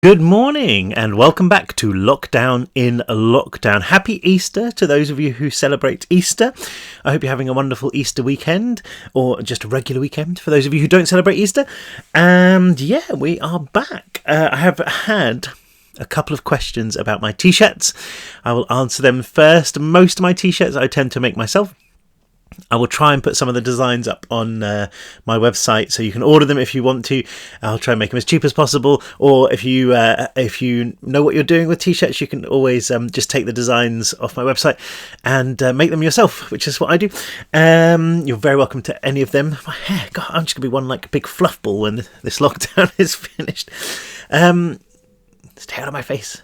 Good morning and welcome back to Lockdown in Lockdown. Happy Easter to those of you who celebrate Easter. I hope you're having a wonderful Easter weekend, or just a regular weekend for those of you who don't celebrate Easter. And yeah, we are back. I have had a couple of questions about my t-shirts. I will answer them first. Most of my t-shirts I tend to make myself. I will try and put some of the designs up on my website so you can order them if you want to. I'll try and make them as cheap as possible, or if you know what you're doing with t-shirts, you can always just take the designs off my website and make them yourself, which is what I do. You're very welcome to any of them. My hair, God, I'm just going to be one like big fluff ball when this lockdown is finished. Stay out of my face.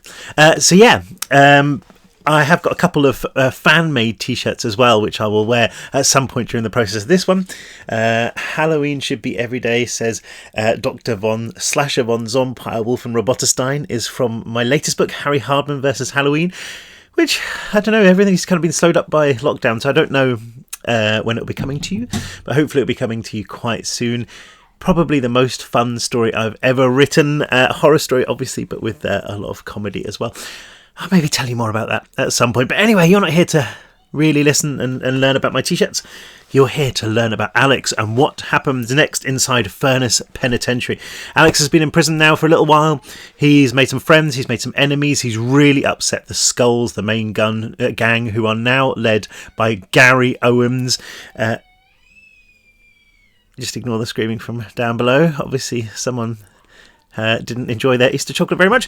I have got a couple of fan-made t-shirts as well, which I will wear at some point during the process of this one. Halloween should be every day, says Dr. von Zompire, Wolf and Roboterstein, is from my latest book, Harry Hardman versus Halloween, which, I don't know, everything's kind of been slowed up by lockdown, so I don't know when it'll be coming to you, but hopefully it'll be coming to you quite soon. Probably the most fun story I've ever written. Horror story, obviously, but with a lot of comedy as well. I'll maybe tell you more about that at some point. But anyway, you're not here to really listen and learn about my t-shirts. You're here to learn about Alex and what happens next inside Furnace Penitentiary. Alex has been in prison now for a little while. He's made some friends. He's made some enemies. He's really upset the Skulls, the main gang, who are now led by Gary Owens. Just ignore the screaming from down below. Obviously, someone didn't enjoy their Easter chocolate very much.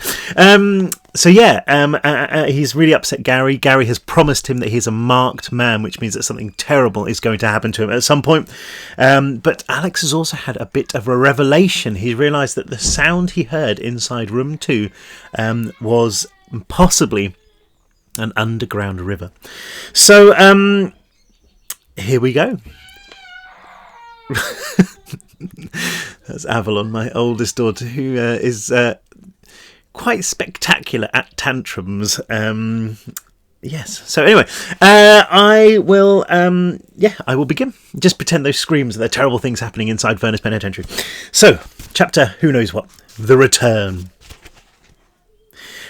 He's really upset Gary. Gary has promised him that he's a marked man, which means that something terrible is going to happen to him at some point. But Alex has also had a bit of a revelation. He realised that the sound he heard inside room 2 was possibly an underground river. So, here we go. That's Avalon, my oldest daughter, who is quite spectacular at tantrums. Yes. So anyway, I will begin. Just pretend those screams are the terrible things happening inside Furnace Penitentiary. So, chapter who knows what? The Return.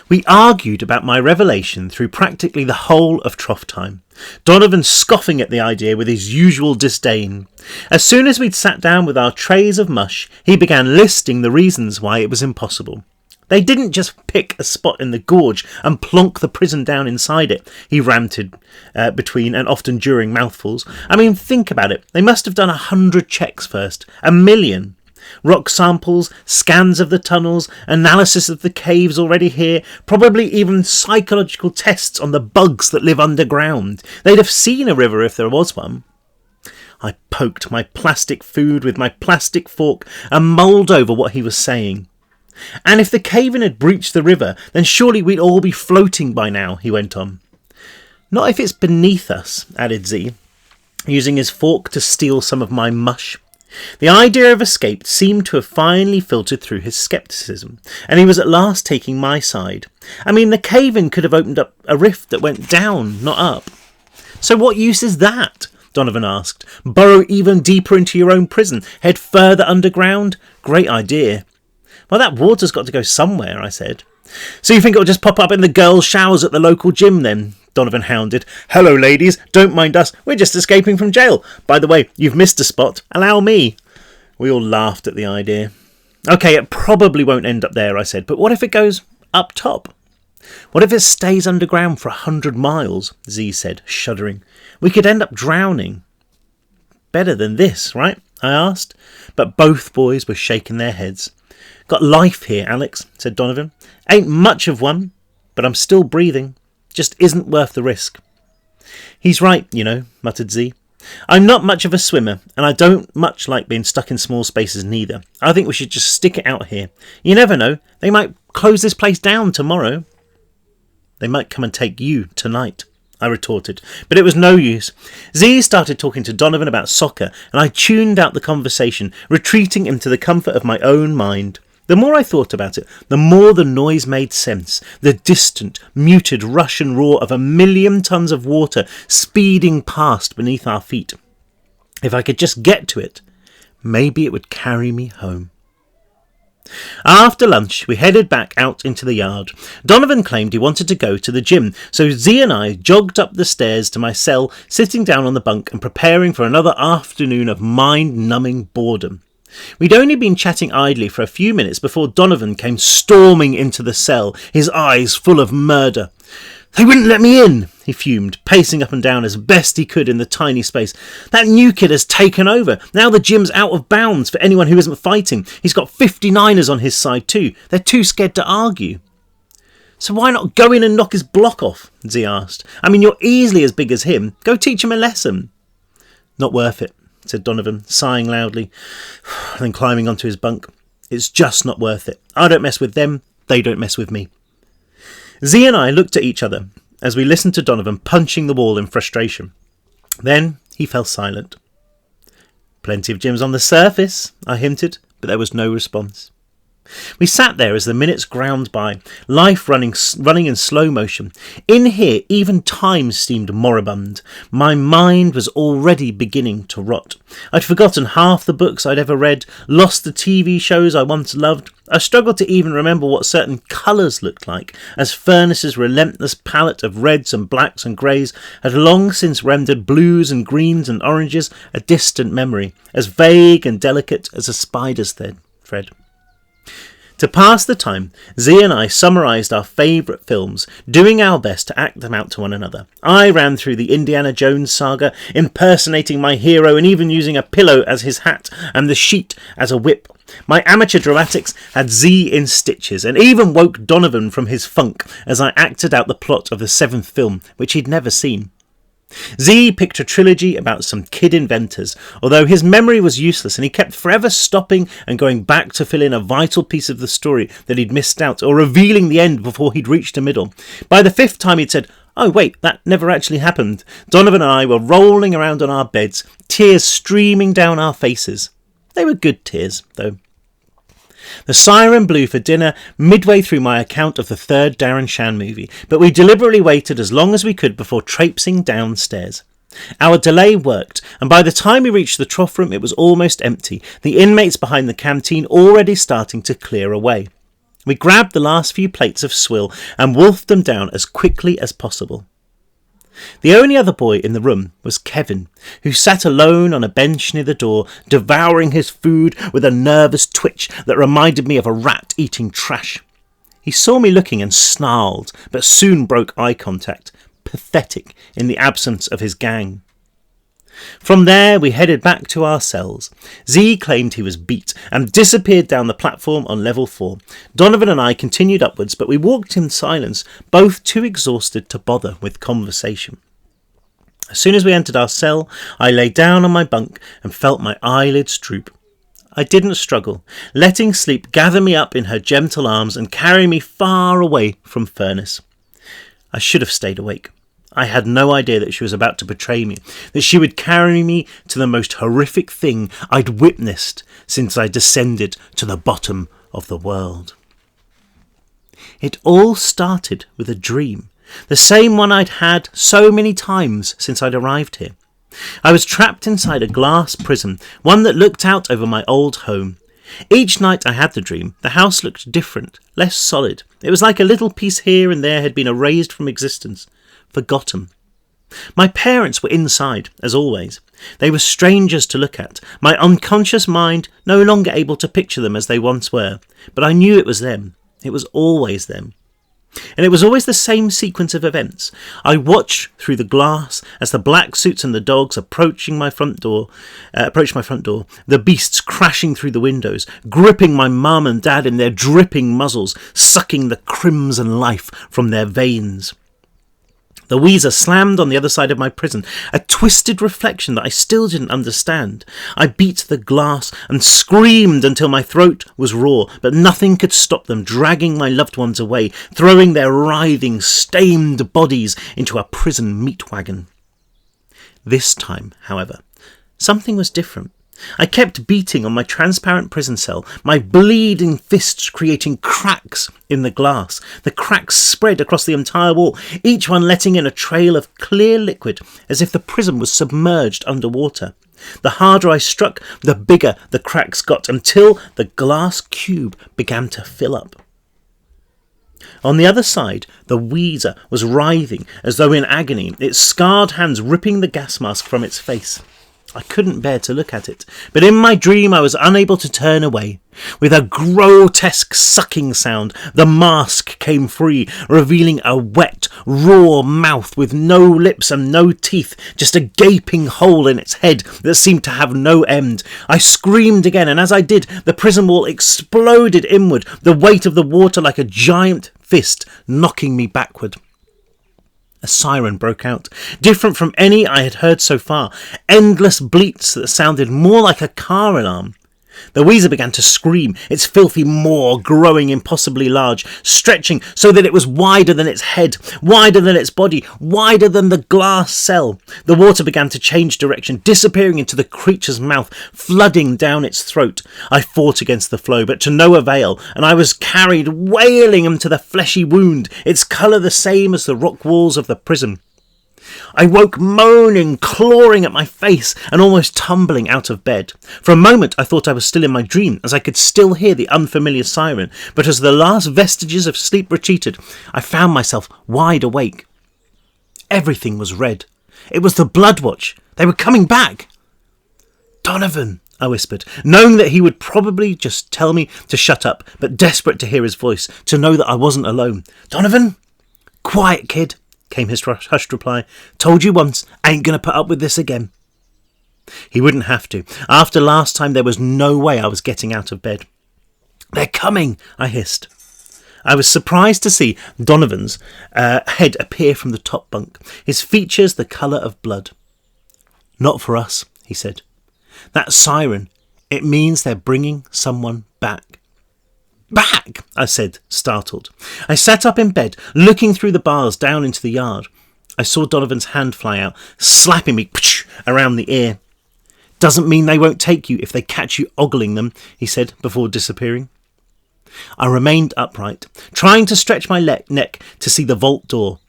We argued about my revelation through practically the whole of trough time, Donovan scoffing at the idea with his usual disdain. As soon as we'd sat down with our trays of mush, he began listing the reasons why it was impossible. They didn't just pick a spot in the gorge and plonk the prison down inside it, he ranted between and often during mouthfuls. I mean, think about it. They must have done 100 checks first, 1,000,000. Rock samples, scans of the tunnels, analysis of the caves already here, probably even psychological tests on the bugs that live underground. They'd have seen a river if there was one. I poked my plastic food with my plastic fork and mulled over what he was saying. And if the cave-in had breached the river, then surely we'd all be floating by now, he went on. Not if it's beneath us, added Z, using his fork to steal some of my mush. The idea of escape seemed to have finally filtered through his scepticism, and he was at last taking my side. I mean, the cave-in could have opened up a rift that went down, not up. So what use is that? Donovan asked. Burrow even deeper into your own prison, head further underground? Great idea. Well, that water's got to go somewhere, I said. So you think it'll just pop up in the girls' showers at the local gym then? Donovan hounded. Hello, ladies. Don't mind us. We're just escaping from jail. By the way, you've missed a spot. Allow me. We all laughed at the idea. Okay, it probably won't end up there, I said. But what if it goes up top? What if it stays underground for 100 miles? Z said, shuddering. We could end up drowning. Better than this, right? I asked. But both boys were shaking their heads. Got life here, Alex, said Donovan. Ain't much of one, but I'm still breathing. Just isn't worth the risk. He's right, you know, muttered Z. I'm not much of a swimmer, and I don't much like being stuck in small spaces neither. I think we should just stick it out here. You never know, they might close this place down tomorrow. They might come and take you tonight, I retorted, but it was no use. Z started talking to Donovan about soccer, and I tuned out the conversation, retreating into the comfort of my own mind. The more I thought about it, the more the noise made sense. The distant, muted rush and roar of 1,000,000 tons of water speeding past beneath our feet. If I could just get to it, maybe it would carry me home. After lunch, we headed back out into the yard. Donovan claimed he wanted to go to the gym, so Z and I jogged up the stairs to my cell, sitting down on the bunk and preparing for another afternoon of mind-numbing boredom. We'd only been chatting idly for a few minutes before Donovan came storming into the cell, his eyes full of murder. "They wouldn't let me in," he fumed, pacing up and down as best he could in the tiny space. "That new kid has taken over. Now the gym's out of bounds for anyone who isn't fighting. He's got 59ers on his side too. They're too scared to argue." "So why not go in and knock his block off?" Z asked. "I mean, you're easily as big as him. Go teach him a lesson." "Not worth it," said Donovan, sighing loudly, then climbing onto his bunk. "It's just not worth it. I don't mess with them. They don't mess with me." Z and I looked at each other as we listened to Donovan punching the wall in frustration. Then he fell silent. "Plenty of gyms on the surface," I hinted, but there was no response. We sat there as the minutes ground by, life running in slow motion. In here, even time seemed moribund. My mind was already beginning to rot. I'd forgotten half the books I'd ever read, lost the TV shows I once loved. I struggled to even remember what certain colours looked like, as Furness's relentless palette of reds and blacks and greys had long since rendered blues and greens and oranges a distant memory, as vague and delicate as a spider's thread. To pass the time, Z and I summarised our favourite films, doing our best to act them out to one another. I ran through the Indiana Jones saga, impersonating my hero and even using a pillow as his hat and the sheet as a whip. My amateur dramatics had Z in stitches and even woke Donovan from his funk as I acted out the plot of the 7th film, which he'd never seen. Z picked a trilogy about some kid inventors, although his memory was useless and he kept forever stopping and going back to fill in a vital piece of the story that he'd missed out, or revealing the end before he'd reached the middle. By the 5th time he'd said, "Oh wait, that never actually happened." Donovan and I were rolling around on our beds, tears streaming down our faces. They were good tears, though. The siren blew for dinner midway through my account of the 3rd Darren Shan movie, but we deliberately waited as long as we could before traipsing downstairs. Our delay worked, and by the time we reached the trough room it was almost empty, the inmates behind the canteen already starting to clear away. We grabbed the last few plates of swill and wolfed them down as quickly as possible. The only other boy in the room was Kevin, who sat alone on a bench near the door, devouring his food with a nervous twitch that reminded me of a rat eating trash. He saw me looking and snarled, but soon broke eye contact, pathetic in the absence of his gang. From there we headed back to our cells. Z claimed he was beat and disappeared down the platform on level 4. Donovan and I continued upwards, but we walked in silence, both too exhausted to bother with conversation. As soon as we entered our cell, I lay down on my bunk and felt my eyelids droop. I didn't struggle, letting sleep gather me up in her gentle arms and carry me far away from Furness. I should have stayed awake. I had no idea that she was about to betray me, that she would carry me to the most horrific thing I'd witnessed since I descended to the bottom of the world. It all started with a dream, the same one I'd had so many times since I'd arrived here. I was trapped inside a glass prison, one that looked out over my old home. Each night I had the dream, the house looked different, less solid. It was like a little piece here and there had been erased from existence. Forgotten. My parents were inside, as always. They were strangers to look at, my unconscious mind no longer able to picture them as they once were, but I knew it was them. It was always them. And it was always the same sequence of events. I watched through the glass as the black suits and the dogs approached my front door, the beasts crashing through the windows, gripping my mum and dad in their dripping muzzles, sucking the crimson life from their veins. The Weezer slammed on the other side of my prison, a twisted reflection that I still didn't understand. I beat the glass and screamed until my throat was raw, but nothing could stop them dragging my loved ones away, throwing their writhing, stained bodies into a prison meat wagon. This time, however, something was different. I kept beating on my transparent prison cell, my bleeding fists creating cracks in the glass. The cracks spread across the entire wall, each one letting in a trail of clear liquid as if the prison was submerged underwater. The harder I struck, the bigger the cracks got, until the glass cube began to fill up. On the other side, the wheezer was writhing as though in agony, its scarred hands ripping the gas mask from its face. I couldn't bear to look at it, but in my dream I was unable to turn away. With a grotesque sucking sound, the mask came free, revealing a wet, raw mouth with no lips and no teeth, just a gaping hole in its head that seemed to have no end. I screamed again, and as I did, the prison wall exploded inward, the weight of the water like a giant fist knocking me backward. A siren broke out, different from any I had heard so far, endless bleats that sounded more like a car alarm. The wheezer began to scream, its filthy maw growing impossibly large, stretching so that it was wider than its head, wider than its body, wider than the glass cell. The water began to change direction, disappearing into the creature's mouth, flooding down its throat. I fought against the flow, but to no avail, and I was carried wailing into the fleshy wound, its colour the same as the rock walls of the prison. I woke moaning, clawing at my face, and almost tumbling out of bed. For a moment I thought I was still in my dream, as I could still hear the unfamiliar siren, but as the last vestiges of sleep retreated, I found myself wide awake. Everything was red. It was the Blood Watch. They were coming back. "Donovan," I whispered, knowing that he would probably just tell me to shut up, but desperate to hear his voice, to know that I wasn't alone. "Donovan?" "Quiet, kid," came his hushed reply. "Told you once, ain't gonna put up with this again." He wouldn't have to. After last time, there was no way I was getting out of bed. "They're coming," I hissed. I was surprised to see Donovan's head appear from the top bunk, his features the colour of blood. "Not for us," he said. "That siren, it means they're bringing someone back." "Back?" I said, startled. I sat up in bed, looking through the bars down into the yard. I saw Donovan's hand fly out, slapping me around the ear. "Doesn't mean they won't take you if they catch you ogling them," he said before disappearing. I remained upright, trying to stretch my neck to see the vault door.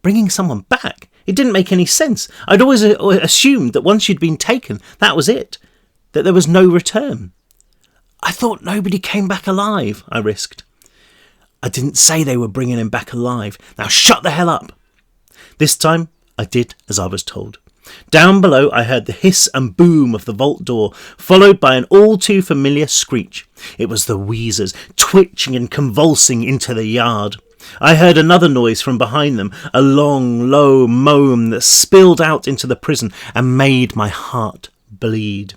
Bringing someone back? It didn't make any sense. I'd always assumed that once you'd been taken, that was it, that there was no return. "I thought nobody came back alive," I risked. "I didn't say they were bringing him back alive. Now shut the hell up." This time I did as I was told. Down below I heard the hiss and boom of the vault door, followed by an all too familiar screech. It was the wheezers, twitching and convulsing into the yard. I heard another noise from behind them, a long, low moan that spilled out into the prison and made my heart bleed.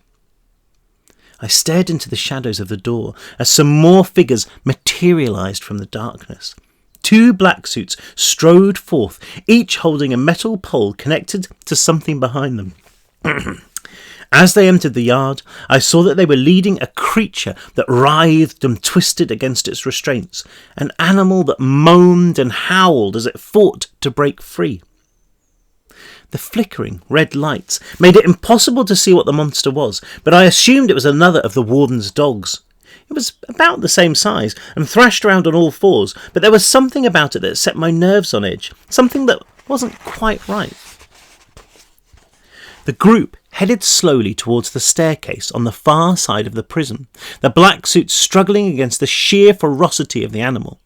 I stared into the shadows of the door as some more figures materialised from the darkness. 2 black suits strode forth, each holding a metal pole connected to something behind them. As they entered the yard, I saw that they were leading a creature that writhed and twisted against its restraints, an animal that moaned and howled as it fought to break free. The flickering red lights made it impossible to see what the monster was, but I assumed it was another of the warden's dogs. It was about the same size and thrashed around on all fours, but there was something about it that set my nerves on edge, something that wasn't quite right. The group headed slowly towards the staircase on the far side of the prison, the black suits struggling against the sheer ferocity of the animal.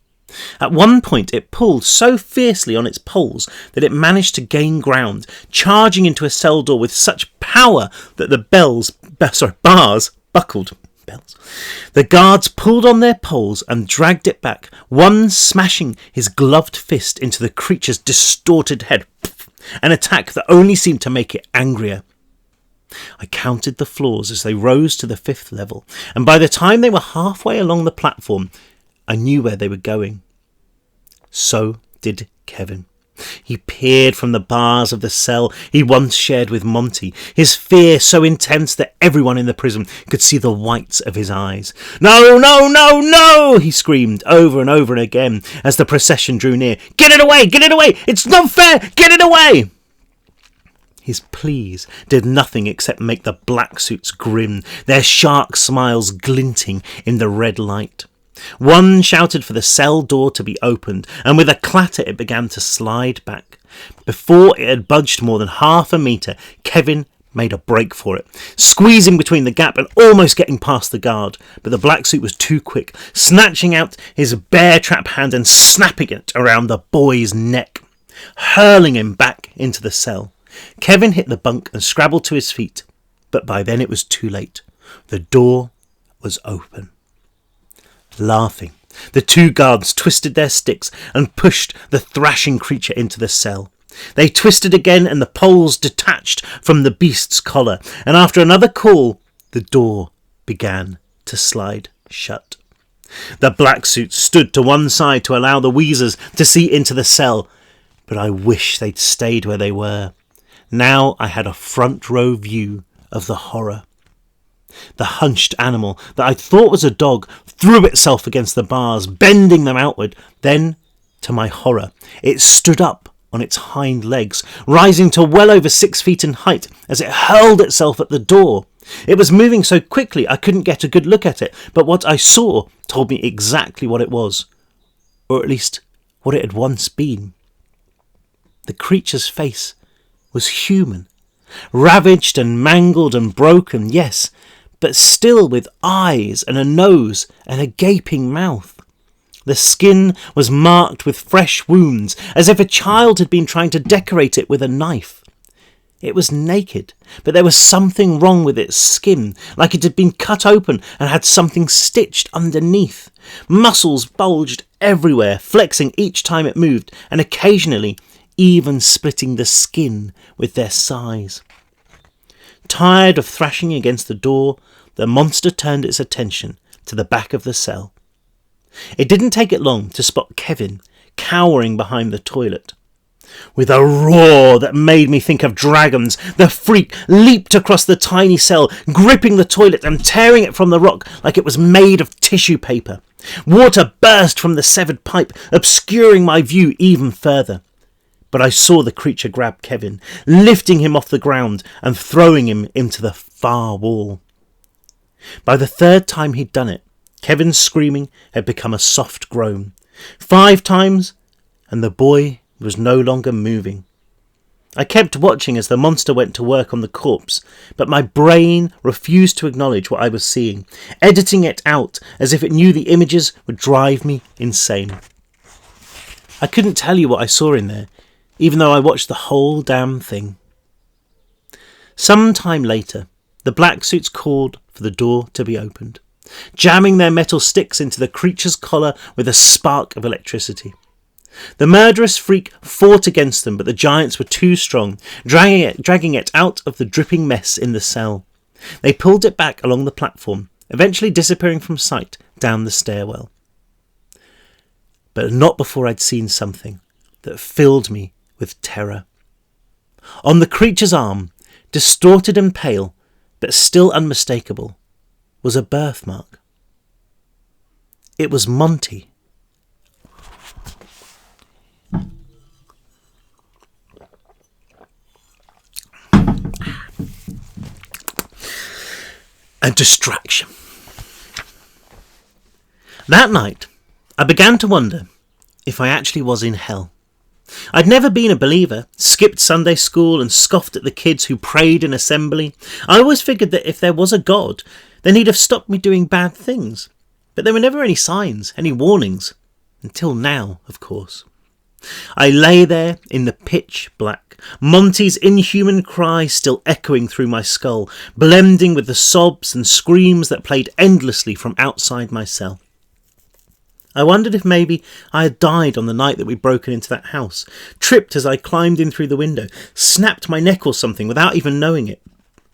At one point it pulled so fiercely on its poles that it managed to gain ground, charging into a cell door with such power that the bars buckled. The guards pulled on their poles and dragged it back, one smashing his gloved fist into the creature's distorted head, an attack that only seemed to make it angrier. I counted the floors as they rose to the 5th level, and by the time they were halfway along the platform, I knew where they were going. So did Kevin. He peered from the bars of the cell he once shared with Monty, his fear so intense that everyone in the prison could see the whites of his eyes. "No, no, no, no!" he screamed over and over again as the procession drew near. "Get it away! Get it away! It's not fair! Get it away!" His pleas did nothing except make the black suits grin, their shark smiles glinting in the red light. One shouted for the cell door to be opened, and with a clatter it began to slide back. Before it had budged more than half a metre, Kevin made a break for it, squeezing between the gap and almost getting past the guard, but the black suit was too quick, snatching out his bear trap hand and snapping it around the boy's neck, hurling him back into the cell. Kevin hit the bunk and scrabbled to his feet, but by then it was too late. The door was open. Laughing, the two guards twisted their sticks and pushed the thrashing creature into the cell. They twisted again and the poles detached from the beast's collar, and after another call, the door began to slide shut. The black suits stood to one side to allow the wheezers to see into the cell, but I wish they'd stayed where they were. Now I had a front row view of the horror. The hunched animal that I thought was a dog threw itself against the bars, bending them outward. Then, to my horror, it stood up on its hind legs, rising to well over 6 feet in height as it hurled itself at the door. It was moving so quickly I couldn't get a good look at it, but what I saw told me exactly what it was, or at least what it had once been. The creature's face was human, ravaged and mangled and broken, yes, but still with eyes and a nose and a gaping mouth. The skin was marked with fresh wounds, as if a child had been trying to decorate it with a knife. It was naked, but there was something wrong with its skin, like it had been cut open and had something stitched underneath. Muscles bulged everywhere, flexing each time it moved, and occasionally even splitting the skin with their size. Tired of thrashing against the door, the monster turned its attention to the back of the cell. It didn't take it long to spot Kevin cowering behind the toilet. With a roar that made me think of dragons, the freak leaped across the tiny cell, gripping the toilet and tearing it from the rock like it was made of tissue paper. Water burst from the severed pipe, obscuring my view even further. But I saw the creature grab Kevin, lifting him off the ground and throwing him into the far wall. By the third time he'd done it, Kevin's screaming had become a soft groan. 5 times, and the boy was no longer moving. I kept watching as the monster went to work on the corpse, but my brain refused to acknowledge what I was seeing, editing it out as if it knew the images would drive me insane. I couldn't tell you what I saw in there, even though I watched the whole damn thing. Some time later, the black suits called for the door to be opened, jamming their metal sticks into the creature's collar with a spark of electricity. The murderous freak fought against them, but the giants were too strong, dragging it out of the dripping mess in the cell. They pulled it back along the platform, eventually disappearing from sight down the stairwell. But not before I'd seen something that filled me with terror. On the creature's arm, distorted and pale, but still unmistakable, was a birthmark. It was Monty. A distraction. That night, I began to wonder if I actually was in hell. I'd never been a believer, skipped Sunday school and scoffed at the kids who prayed in assembly. I always figured that if there was a God, then he'd have stopped me doing bad things. But there were never any signs, any warnings. Until now, of course. I lay there in the pitch black, Monty's inhuman cry still echoing through my skull, blending with the sobs and screams that played endlessly from outside my cell. I wondered if maybe I had died on the night that we'd broken into that house, tripped as I climbed in through the window, snapped my neck or something without even knowing it.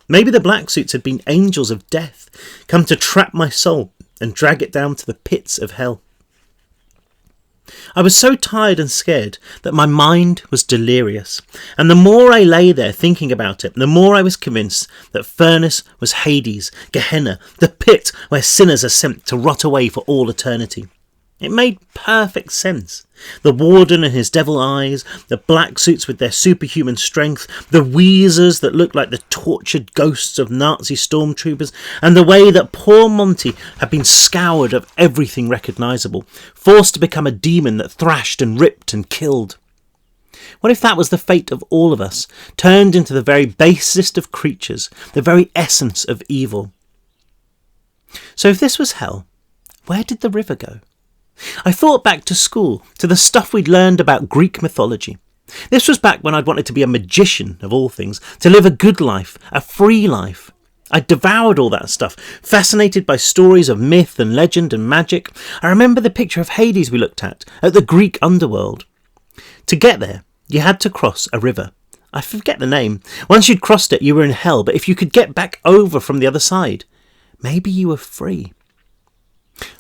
Maybe the black suits had been angels of death, come to trap my soul and drag it down to the pits of hell. I was so tired and scared that my mind was delirious, and the more I lay there thinking about it, the more I was convinced that Furnace was Hades, Gehenna, the pit where sinners are sent to rot away for all eternity. It made perfect sense. The warden and his devil eyes, the black suits with their superhuman strength, the wheezers that looked like the tortured ghosts of Nazi stormtroopers, and the way that poor Monty had been scoured of everything recognisable, forced to become a demon that thrashed and ripped and killed. What if that was the fate of all of us, turned into the very basest of creatures, the very essence of evil? So if this was hell, where did the river go? I thought back to school, to the stuff we'd learned about Greek mythology. This was back when I'd wanted to be a magician, of all things, to live a good life, a free life. I devoured all that stuff, fascinated by stories of myth and legend and magic. I remember the picture of Hades we looked at the Greek underworld. To get there, you had to cross a river. I forget the name. Once you'd crossed it, you were in hell, but if you could get back over from the other side, maybe you were free.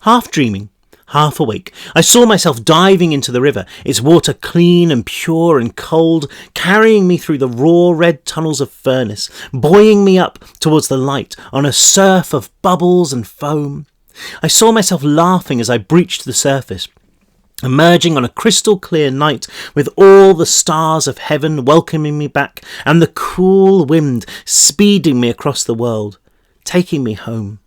Half dreaming, half awake, I saw myself diving into the river, its water clean and pure and cold, carrying me through the raw red tunnels of furnace, buoying me up towards the light on a surf of bubbles and foam. I saw myself laughing as I breached the surface, emerging on a crystal clear night with all the stars of heaven welcoming me back and the cool wind speeding me across the world, taking me home.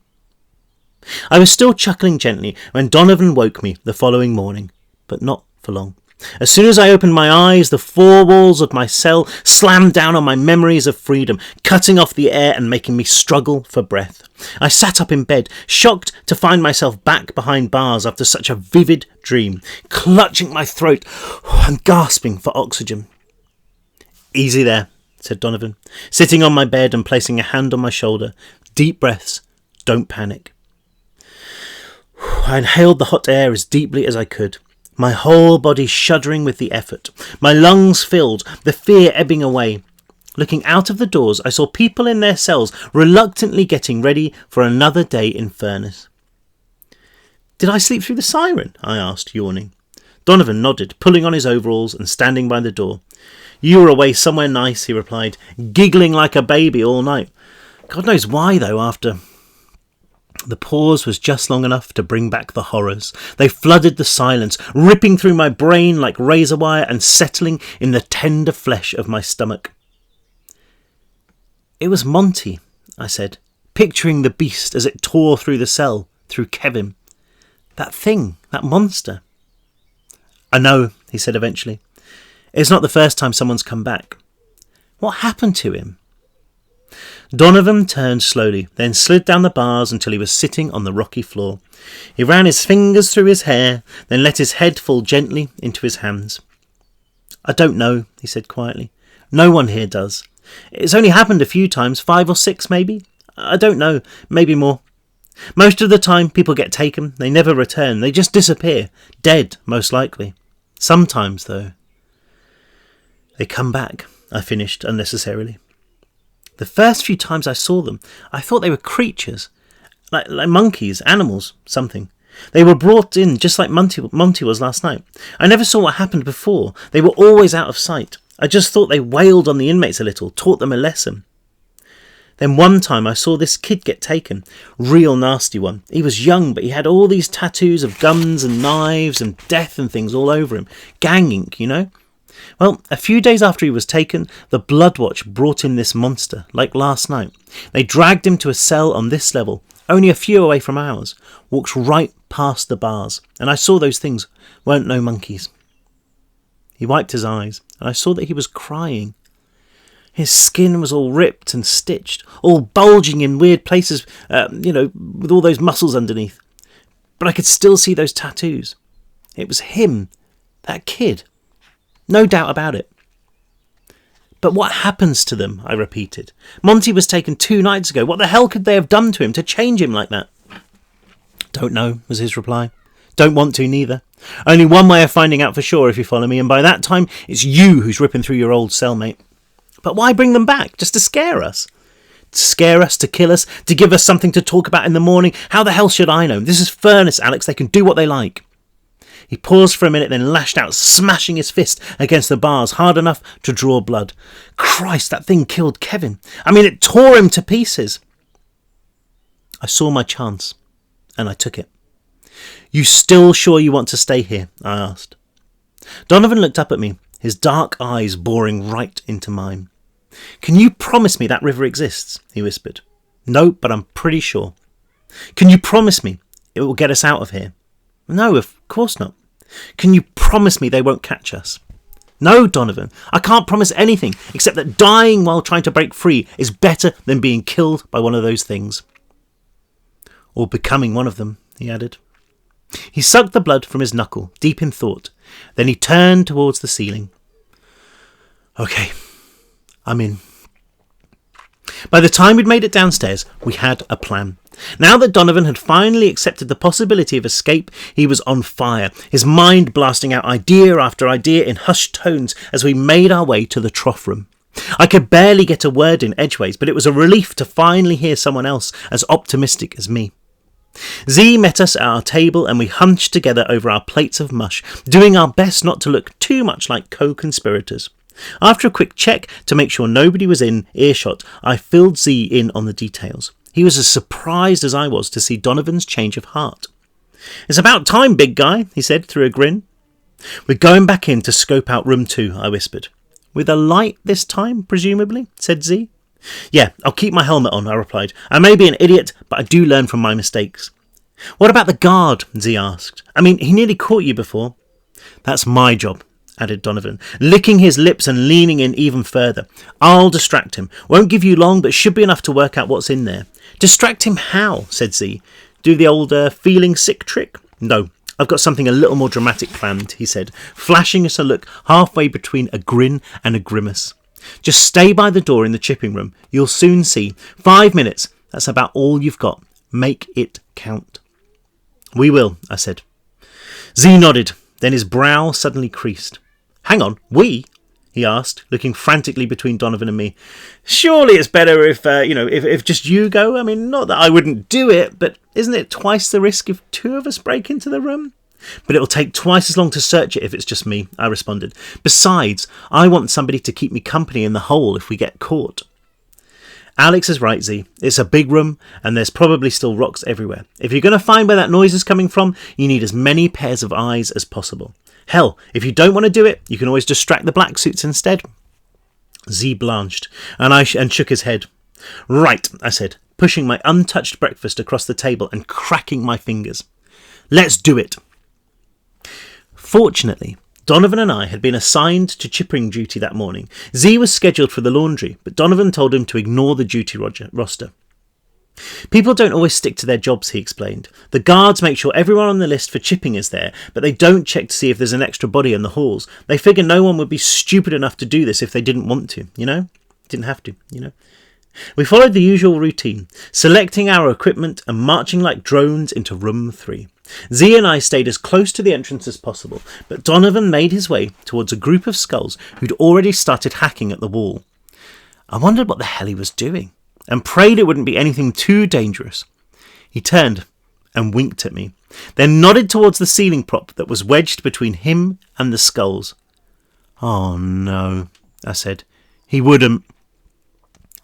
I was still chuckling gently when Donovan woke me the following morning, but not for long. As soon as I opened my eyes, the four walls of my cell slammed down on my memories of freedom, cutting off the air and making me struggle for breath. I sat up in bed, shocked to find myself back behind bars after such a vivid dream, clutching my throat and gasping for oxygen. "Easy there," said Donovan, sitting on my bed and placing a hand on my shoulder. "Deep breaths. Don't panic." I inhaled the hot air as deeply as I could, my whole body shuddering with the effort, my lungs filled, the fear ebbing away. Looking out of the doors, I saw people in their cells reluctantly getting ready for another day in furnace. "Did I sleep through the siren?" I asked, yawning. Donovan nodded, pulling on his overalls and standing by the door. "You were away somewhere nice," he replied, giggling like a baby all night. God knows why, though, after... The pause was just long enough to bring back the horrors. They flooded the silence, ripping through my brain like razor wire and settling in the tender flesh of my stomach. "It was Monty," I said, picturing the beast as it tore through the cell, through Kevin. "That thing, that monster." "I know," he said eventually. "It's not the first time someone's come back." "What happened to him?" Donovan turned slowly, then slid down the bars until he was sitting on the rocky floor. He ran his fingers through his hair, then let his head fall gently into his hands. "I don't know," he said quietly. "No one here does. It's only happened a few times, 5 or 6 maybe. I don't know, maybe more. Most of the time people get taken, they never return, they just disappear, dead most likely. Sometimes, though, they come back," I finished unnecessarily. "The first few times I saw them, I thought they were creatures, like monkeys, animals, something. They were brought in just like Monty was last night. I never saw what happened before. They were always out of sight. I just thought they wailed on the inmates a little, taught them a lesson. Then one time I saw this kid get taken, real nasty one. He was young, but he had all these tattoos of guns and knives and death and things all over him. Gang ink, you know? Well, a few days after he was taken, the Bloodwatch brought in this monster, like last night. They dragged him to a cell on this level, only a few away from ours, walked right past the bars, and I saw those things weren't no monkeys." He wiped his eyes, and I saw that he was crying. His skin was all ripped and stitched, all bulging in weird places, with all those muscles underneath. But I could still see those tattoos. It was him, that kid. No doubt about it. "But what happens to them?" I repeated. "Monty was taken 2 nights ago. What the hell could they have done to him to change him like that?" "Don't know," was his reply. "Don't want to neither. Only one way of finding out for sure, if you follow me, and by that time it's you who's ripping through your old cellmate." "But why bring them back? Just to scare us?" "To scare us, to kill us, to give us something to talk about in the morning? How the hell should I know? This is Furnace, Alex. They can do what they like." He paused for a minute, then lashed out, smashing his fist against the bars hard enough to draw blood. "Christ, that thing killed Kevin. I mean, it tore him to pieces." I saw my chance, and I took it. "You still sure you want to stay here?" I asked. Donovan looked up at me, his dark eyes boring right into mine. "Can you promise me that river exists?" he whispered. "No, but I'm pretty sure." "Can you promise me it will get us out of here?" "No, of course not." "Can you promise me they won't catch us?" No, Donovan, I can't promise anything except that dying while trying to break free is better than being killed by one of those things. Or becoming one of them, he added. He sucked the blood from his knuckle, deep in thought. Then he turned towards the ceiling. Okay, I'm in. By the time we'd made it downstairs, we had a plan. Now that Donovan had finally accepted the possibility of escape, he was on fire, his mind blasting out idea after idea in hushed tones as we made our way to the trough room. I could barely get a word in edgeways, but it was a relief to finally hear someone else as optimistic as me. Z met us at our table and we hunched together over our plates of mush, doing our best not to look too much like co-conspirators. After a quick check to make sure nobody was in earshot, I filled Z in on the details. He was as surprised as I was to see Donovan's change of heart. It's about time, big guy, he said through a grin. We're going back in to scope out room 2, I whispered. With a light this time, presumably, said Z. Yeah, I'll keep my helmet on, I replied. I may be an idiot, but I do learn from my mistakes. What about the guard? Z asked. I mean, he nearly caught you before. That's my job, added Donovan, licking his lips and leaning in even further. I'll distract him. Won't give you long, but should be enough to work out what's in there. Distract him how? Said Z. Do the old feeling sick trick? No, I've got something a little more dramatic planned, he said, flashing us a look halfway between a grin and a grimace. Just stay by the door in the chipping room. You'll soon see. 5 minutes. That's about all you've got. Make it count. We will, I said. Z nodded. Then his brow suddenly creased. Hang on, we? He asked, looking frantically between Donovan and me. Surely it's better if just you go. I mean, not that I wouldn't do it, but isn't it twice the risk if 2 of us break into the room? But it'll take twice as long to search it if it's just me, I responded. Besides, I want somebody to keep me company in the hole if we get caught. Alex is right, Z. It's a big room, and there's probably still rocks everywhere. If you're going to find where that noise is coming from, you need as many pairs of eyes as possible. Hell, if you don't want to do it, you can always distract the black suits instead. Z blanched, and shook his head. Right, I said, pushing my untouched breakfast across the table and cracking my fingers. Let's do it. Fortunately, Donovan and I had been assigned to chipping duty that morning. Z was scheduled for the laundry, but Donovan told him to ignore the duty roster. People don't always stick to their jobs, he explained. The guards make sure everyone on the list for chipping is there, but they don't check to see if there's an extra body in the halls. They figure no one would be stupid enough to do this if they didn't want to, Didn't have to, We followed the usual routine, selecting our equipment and marching like drones into room 3. Z and I stayed as close to the entrance as possible, but Donovan made his way towards a group of skulls who'd already started hacking at the wall. I wondered what the hell he was doing, and prayed it wouldn't be anything too dangerous. He turned and winked at me, then nodded towards the ceiling prop that was wedged between him and the skulls. Oh no, I said. He wouldn't.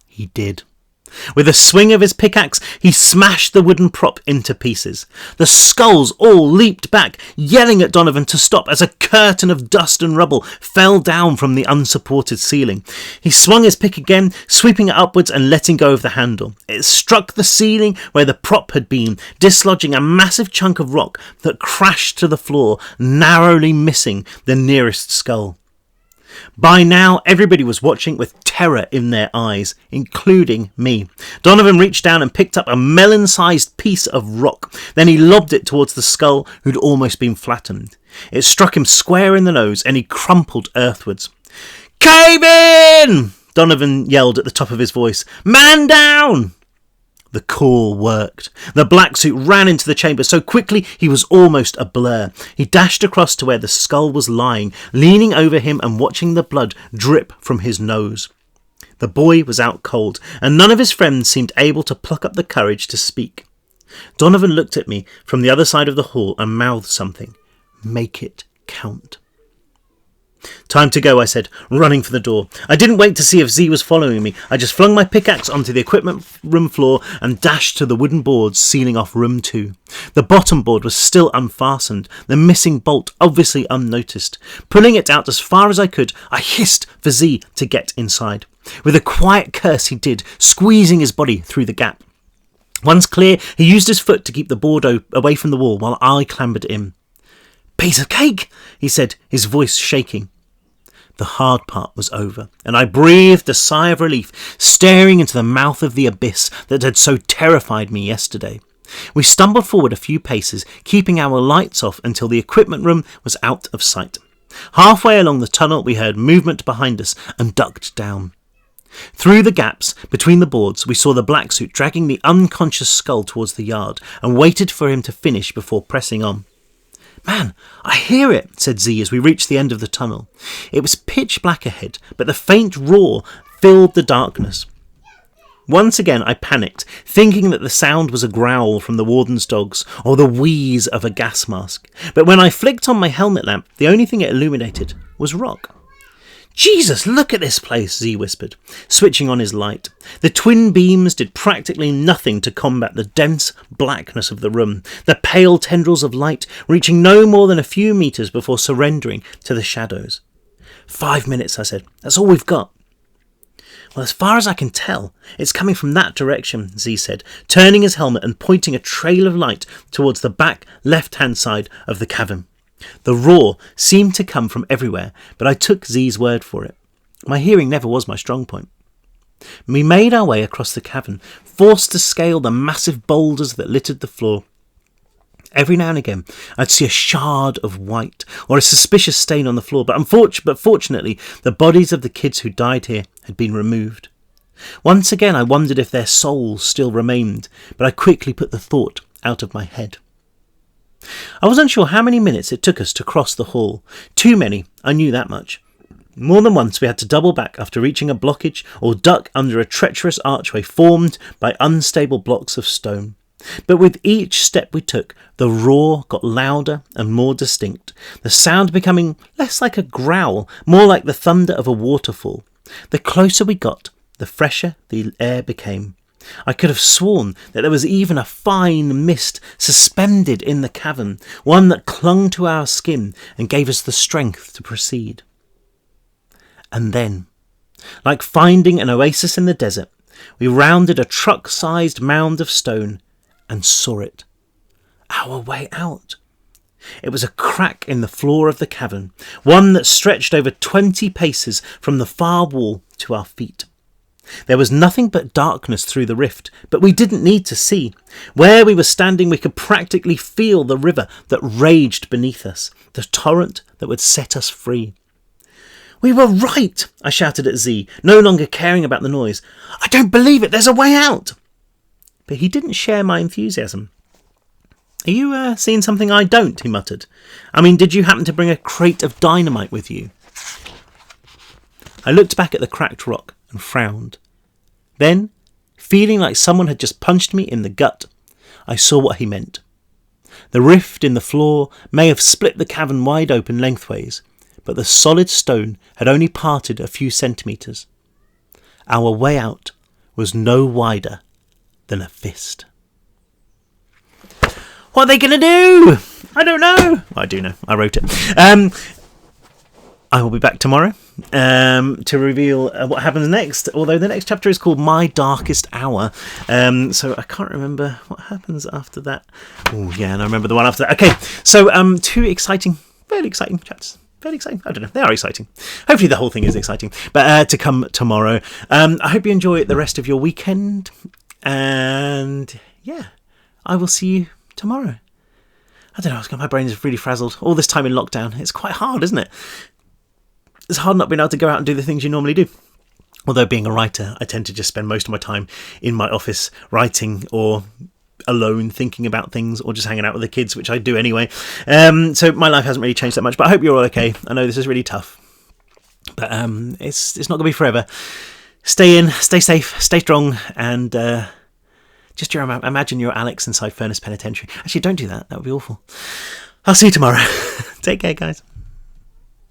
He did. With a swing of his pickaxe, he smashed the wooden prop into pieces. The skulls all leaped back, yelling at Donovan to stop as a curtain of dust and rubble fell down from the unsupported ceiling. He swung his pick again, sweeping it upwards and letting go of the handle. It struck the ceiling where the prop had been, dislodging a massive chunk of rock that crashed to the floor, narrowly missing the nearest skull. By now, everybody was watching with terror in their eyes, including me. Donovan reached down and picked up a melon-sized piece of rock. Then he lobbed it towards the skull, who'd almost been flattened. It struck him square in the nose, and he crumpled earthwards. "Cave in!" Donovan yelled at the top of his voice. "Man down!" The call worked. The black suit ran into the chamber so quickly he was almost a blur. He dashed across to where the skull was lying, leaning over him and watching the blood drip from his nose. The boy was out cold, and none of his friends seemed able to pluck up the courage to speak. Donovan looked at me from the other side of the hall and mouthed something. Make it count. Time to go, I said, running for the door. I didn't wait to see if Z was following me. I just flung my pickaxe onto the equipment room floor and dashed to the wooden boards sealing off room 2. The bottom board was still unfastened, the missing bolt obviously unnoticed. Pulling it out as far as I could, I hissed for Z to get inside. With a quiet curse he did, squeezing his body through the gap. Once clear, he used his foot to keep the board away from the wall while I clambered in. "Piece of cake," he said, his voice shaking. The hard part was over, and I breathed a sigh of relief, staring into the mouth of the abyss that had so terrified me yesterday. We stumbled forward a few paces, keeping our lights off until the equipment room was out of sight. Halfway along the tunnel, we heard movement behind us and ducked down. Through the gaps between the boards, we saw the black suit dragging the unconscious skull towards the yard and waited for him to finish before pressing on. "Man, I hear it," said Z as we reached the end of the tunnel. It was pitch black ahead, but the faint roar filled the darkness. Once again I panicked, thinking that the sound was a growl from the warden's dogs or the wheeze of a gas mask. But when I flicked on my helmet lamp, the only thing it illuminated was rock. "Jesus, look at this place," Z whispered, switching on his light. The twin beams did practically nothing to combat the dense blackness of the room, the pale tendrils of light reaching no more than a few metres before surrendering to the shadows. 5 minutes, I said. "That's all we've got." "Well, as far as I can tell, it's coming from that direction," Z said, turning his helmet and pointing a trail of light towards the back left-hand side of the cavern. The roar seemed to come from everywhere, but I took Z's word for it. My hearing never was my strong point. We made our way across the cavern, forced to scale the massive boulders that littered the floor. Every now and again, I'd see a shard of white or a suspicious stain on the floor, but fortunately, the bodies of the kids who died here had been removed. Once again, I wondered if their souls still remained, but I quickly put the thought out of my head. I wasn't sure how many minutes it took us to cross the hall. Too many, I knew that much. More than once we had to double back after reaching a blockage or duck under a treacherous archway formed by unstable blocks of stone. But with each step we took, the roar got louder and more distinct, the sound becoming less like a growl, more like the thunder of a waterfall. The closer we got, the fresher the air became. I could have sworn that there was even a fine mist suspended in the cavern, one that clung to our skin and gave us the strength to proceed. And then, like finding an oasis in the desert, we rounded a truck-sized mound of stone and saw it. Our way out. It was a crack in the floor of the cavern, one that stretched over 20 paces from the far wall to our feet. There was nothing but darkness through the rift, but we didn't need to see. Where we were standing, we could practically feel the river that raged beneath us, the torrent that would set us free. "We were right," I shouted at Z, no longer caring about the noise. "I don't believe it, there's a way out." But he didn't share my enthusiasm. "Are you seeing something I don't?" he muttered. "I mean, did you happen to bring a crate of dynamite with you?" I looked back at the cracked rock and frowned. Then, feeling like someone had just punched me in the gut, I saw what he meant. The rift in the floor may have split the cavern wide open lengthways, but the solid stone had only parted a few centimetres. Our way out was no wider than a fist. What are they going to do? I don't know. I do know. I wrote it. I will be back tomorrow to reveal what happens next, although the next chapter is called My Darkest Hour, so I can't remember what happens after that. Oh yeah, and I remember the one after that. Okay, so two exciting, fairly exciting chapters. Fairly exciting. I don't know. They are exciting. Hopefully the whole thing is exciting. But to come tomorrow. I hope you enjoy the rest of your weekend. And yeah, I will see you tomorrow. I don't know. My brain is really frazzled. All this time in lockdown. It's quite hard, isn't it? It's hard not being able to go out and do the things you normally do. Although being a writer, I tend to just spend most of my time in my office writing or alone thinking about things or just hanging out with the kids, which I do anyway. So my life hasn't really changed that much, but I hope you're all okay. I know this is really tough, but it's not going to be forever. Stay in, stay safe, stay strong, and just imagine you're Alex inside Furnace Penitentiary. Actually, don't do that. That would be awful. I'll see you tomorrow. Take care, guys.